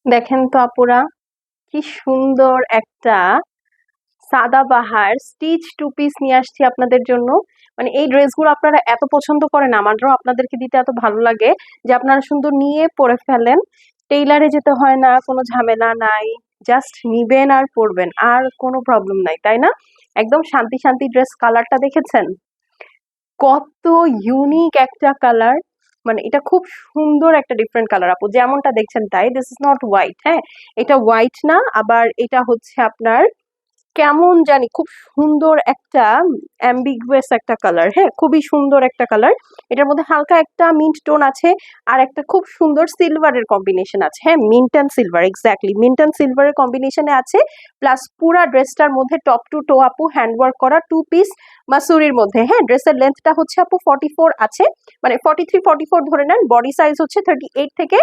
দেখেন তো আপুরা, কি সুন্দর একটা সাদাবাহার স্টিচ টু পিস নিয়ে আসছি আপনাদের জন্য। মানে এই ড্রেসগুলো আপনারা এত পছন্দ করেন, আমারও আপনাদেরকে দিতে এত ভালো লাগে যে আপনারা সুন্দর নিয়ে পরে ফেলেন। টেইলারে যেতে হয় না, কোনো ঝামেলা নাই, জাস্ট নিবেন আর পরবেন, আর কোনো প্রবলেম নাই, তাই না? একদম শান্তি শান্তি ড্রেস। কালারটা দেখেছেন কত ইউনিক একটা কালার, মানে এটা খুব সুন্দর একটা ডিফারেন্ট কালার আপু, যেমনটা দেখছেন তাই। দিস ইজ নট হোয়াইট, হ্যাঁ, এটা হোয়াইট না, আবার এটা হচ্ছে আপনার কেমন জানি খুব সুন্দর একটা অ্যাম্বিগুয়াস একটা কালার, হ্যাঁ, খুবই সুন্দর একটা কালার। এটার মধ্যে হালকা একটা মিন্ট টোন আছে, আর একটা খুব সুন্দর সিলভারের কম্বিনেশন আছে, হ্যাঁ, mint and silver, exactly mint and সিলভারের কম্বিনেশনে আছে। প্লাস পুরা ড্রেসটার মধ্যে টপ টু টো আপু হ্যান্ডওয়ার্ক করা টু পিস মাসুরির মধ্যে, হ্যাঁ। ড্রেসের লেন্থটা হচ্ছে আপু 44 আছে, মানে 43-44 ধরে নেন। বডি সাইজ হচ্ছে 38 থেকে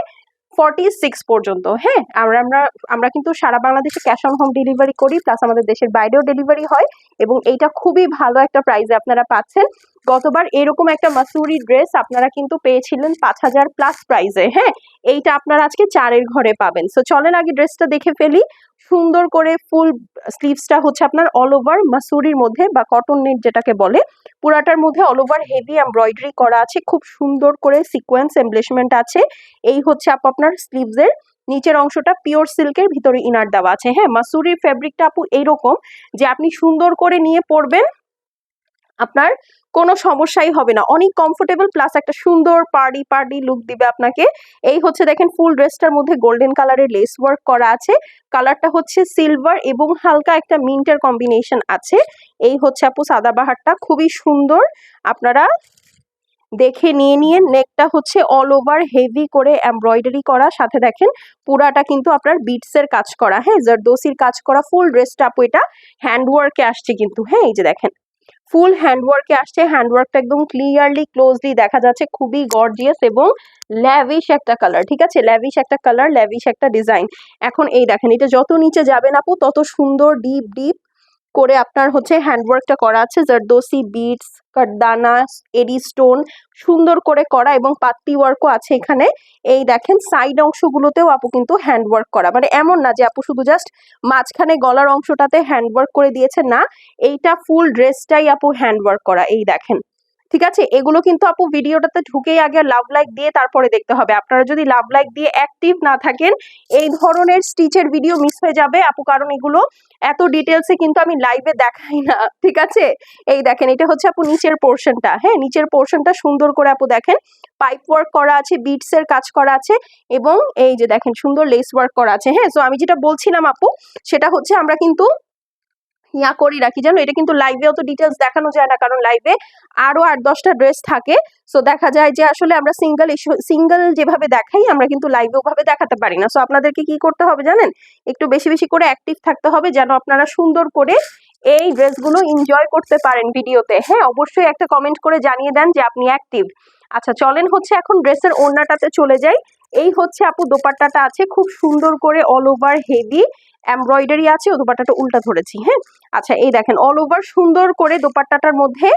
46 পর্যন্ত, হ্যাঁ। আমরা আমরা আমরা কিন্তু সারা বাংলাদেশে ক্যাশ অন হোম ডেলিভারি করি, প্লাস আমাদের দেশের বাইরেও ডেলিভারি হয়, এবং এইটা খুবই ভালো একটা প্রাইসে আপনারা পাচ্ছেন। গতবার এরকম একটা মাসুরি ড্রেস আপনারা কিন্তু পেয়েছিলেন 5,000 প্লাস প্রাইসে, হ্যাঁ। এইটা আপনারা আজকে 4-এর ঘরে পাবেন। সো চলেন আগে ড্রেসটা দেখে ফেলি। সুন্দর করে ফুল স্লিভসটা হচ্ছে আপনার অল ওভার মাসুরির মধ্যে, বা কটন নেট যেটাকে বলে, পুরাটার মধ্যে অল ওভার হেভি এমব্রয়ডারি করা আছে, খুব সুন্দর করে সিকোয়েন্স এমব্লিশমেন্ট আছে। এই হচ্ছে আপু আপনার স্লিভস এর নিচের অংশটা পিওর সিল্কের, ভিতরে ইনার দেওয়া আছে, হ্যাঁ। মাসুরির ফেব্রিকটা আপু এইরকম যে আপনি সুন্দর করে নিয়ে পরবেন, আপনার কোনো সমস্যাই হবে না, অনেক কমফোর্টেবল, প্লাস একটা সুন্দর পার্টি পার্টি লুক দিবে আপনাকে। এই হচ্ছে দেখেন ফুল ড্রেসটার মধ্যে গোল্ডেন কালারের লেস ওয়ার্ক করা আছে, কালারটা হচ্ছে সিলভার এবং হালকা একটা মিন্টের কম্বিনেশন আছে। এই হচ্ছে আপু সাদাবাহারটা, খুবই সুন্দর, আপনারা দেখে নিয়ে নেকটা হচ্ছে অল ওভার হেভি করে এমব্রয়ডারি করা, সাথে দেখেন পুরাটা কিন্তু আপনার বিটস এর কাজ করা, হ্যাঁ, জারদোসির কাজ করা ফুল ড্রেসটা আপু এটা হ্যান্ডওয়ার্কে আসছে কিন্তু, হ্যাঁ। এই যে দেখেন ফুল হ্যান্ডওয়ার্কে আসছে, হ্যান্ডওয়ার্কটা একদম ক্লিয়ারলি ক্লোজলি দেখা যাচ্ছে, খুবই গর্জিয়াস এবং ল্যাভিশ একটা কালার, ঠিক আছে, ল্যাভিশ একটা কালার, ল্যাভিশ একটা ডিজাইন। এখন এই দেখেন, এটা যত নিচে যাবেন আপু তত সুন্দর ডিপ ডিপ করে আপনার হচ্ছে হ্যান্ডওয়ার্কটা করা আছে, জারদোসি বিটস, কাঠদানা, এডি স্টোন সুন্দর করে করা, এবং পাত্তি ওয়ার্কও আছে এখানে। এই দেখেন সাইড অংশগুলোতেও আপু কিন্তু হ্যান্ডওয়ার্ক করা, মানে এমন না যে আপু শুধু জাস্ট মাঝখানে গলার অংশটাতে হ্যান্ডওয়ার্ক করে দিয়েছে, না, এইটা ফুল ড্রেসটাই আপু হ্যান্ডওয়ার্ক করা। এই দেখেন, ঠিক আছে, এগুলো কিন্তু আপু ভিডিওটাতে ঢুকেই আগে লাভ লাইক দিয়ে তারপরে দেখতে হবে। আপনারা যদি লাভ লাইক দিয়ে অ্যাক্টিভ না থাকেন, এই ধরনের স্টিচের ভিডিও মিস হয়ে যাবে আপু, কারণ এগুলো এত ডিটেলসে কিন্তু আমি লাইভে দেখাই না, ঠিক আছে। এই দেখেন, এটা হচ্ছে আপু নিচের পোর্শনটা, হ্যাঁ, নিচের পোর্শনটা সুন্দর করে আপু দেখেন পাইপ ওয়ার্ক করা আছে, বিটস এর কাজ করা আছে, এবং এই যে দেখেন সুন্দর লেস ওয়ার্ক করা আছে, হ্যাঁ। সো আমি যেটা বলছিলাম আপু, সেটা হচ্ছে আমরা কিন্তু করি রাখি জানো, এটা কিন্তু লাইভে অত ডিটেলস দেখানো যায় না, কারণ লাইভে আরো 8-10টা ড্রেস থাকে। সো দেখা যায় যে আসলে আমরা সিঙ্গেল যেভাবে দেখাই, আমরা কিন্তু লাইভে ওভাবে দেখাতে পারি না। সো আপনাদেরকে কি করতে হবে জানেন, একটু বেশি বেশি করে অ্যাক্টিভ থাকতে হবে, যেন আপনারা সুন্দর করে এই ড্রেসগুলো এনজয় করতে পারেন ভিডিওতে, হ্যাঁ। অবশ্যই একটা কমেন্ট করে জানিয়ে দেন যে আপনি অ্যাক্টিভ। আচ্ছা চলেন হচ্ছে এখন ড্রেসের ওড়নাটাতে চলে যাই। এই হচ্ছে আপু দোপাট্টাটা আছে, খুব সুন্দর করে অল ওভার হেভি এমব্রয়ডারি আছে, ও দোপাট্টাটা উল্টা ধরেছি, হ্যাঁ। আচ্ছা এই দেখেন অল ওভার সুন্দর করে দোপাট্টাটার মধ্যে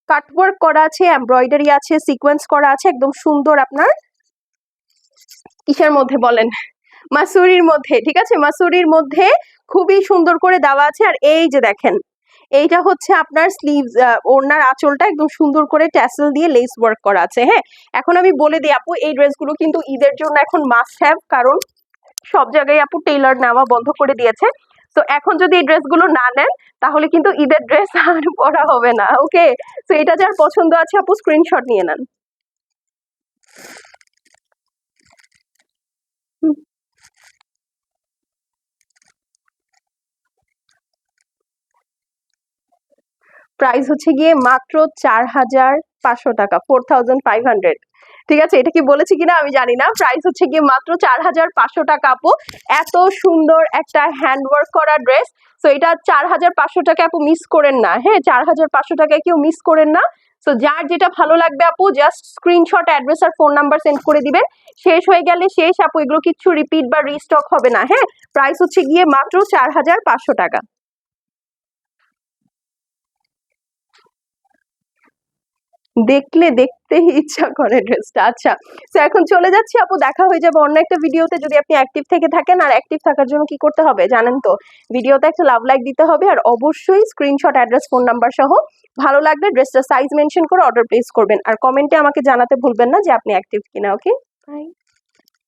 কাটওয়ার্ক করা আছে, এমব্রয়ডারি আছে, সিকোয়েন্স করা আছে, একদম সুন্দর আপনার কিসের মধ্যে বলেন, মাসুরির মধ্যে, ঠিক আছে, মাসুরির মধ্যে খুবই সুন্দর করে দেওয়া আছে। আর এই যে দেখেন, এইটা হচ্ছে আপনার স্লিভস, ওড়নার আঁচলটা একদম সুন্দর করে ট্যাসেল দিয়ে লেস ওয়ার্ক করা আছে, হ্যাঁ। এখন আমি বলে দিই আপু, এই ড্রেসগুলো কিন্তু ঈদের জন্য এখন মাস্ট হ্যাভ, কারণ সব জায়গায় আপু টেইলার নেওয়া বন্ধ করে দিয়েছে। তো এখন যদি এই ড্রেসগুলো না নেন, তাহলে কিন্তু ঈদের ড্রেস আর পরা হবে না, ওকে। তো এটা যার পছন্দ আছে আপু স্ক্রিনশট নিয়ে নেন। প্রাইস হচ্ছে গিয়ে মাত্র 4,500 টাকা, 4,500, ঠিক আছে। এটা কি বলেছি কিনা আমি জানি না, প্রাইস হচ্ছে গিয়ে মাত্র 4,500 টাকা আপু। এত সুন্দর একটা হ্যান্ডওয়ার্ক করা ড্রেস, তো এটা 4,500 টাকা আপু মিস করেন না, হ্যাঁ, 4,500 টাকায় কেউ মিস করেন না। তো যার যেটা ভালো লাগবে আপু জাস্ট স্ক্রিনশট, অ্যাড্রেস আর ফোন নাম্বার সেন্ড করে দিবেন। শেষ হয়ে গেলে শেষ আপু, এগুলো কিছু রিপিট বা রিস্টক হবে না, হ্যাঁ। প্রাইস হচ্ছে গিয়ে মাত্র 4,500 টাকা। দেখলে দেখতেই ইচ্ছা করে ড্রেসটা। আচ্ছা, তো এখন চলে যাচ্ছি আপু, দেখা হয়ে যাবে অন্য একটা ভিডিওতে। যদি আপনি অ্যাক্টিভ থেকে থাকেন, আর অ্যাক্টিভ থাকার জন্য কি করতে হবে জানেন তো, ভিডিওতে একটা লাভ লাইক দিতে হবে, আর অবশ্যই স্ক্রিনশট, অ্যাড্রেস, ফোন নাম্বার সহ ভালো লাগলে ড্রেসটা সাইজ মেনশন করে অর্ডার প্লেস করবেন, আর কমেন্টে আমাকে জানাতে ভুলবেন না যে আপনি অ্যাক্টিভ কিনা। ওকে, বাই।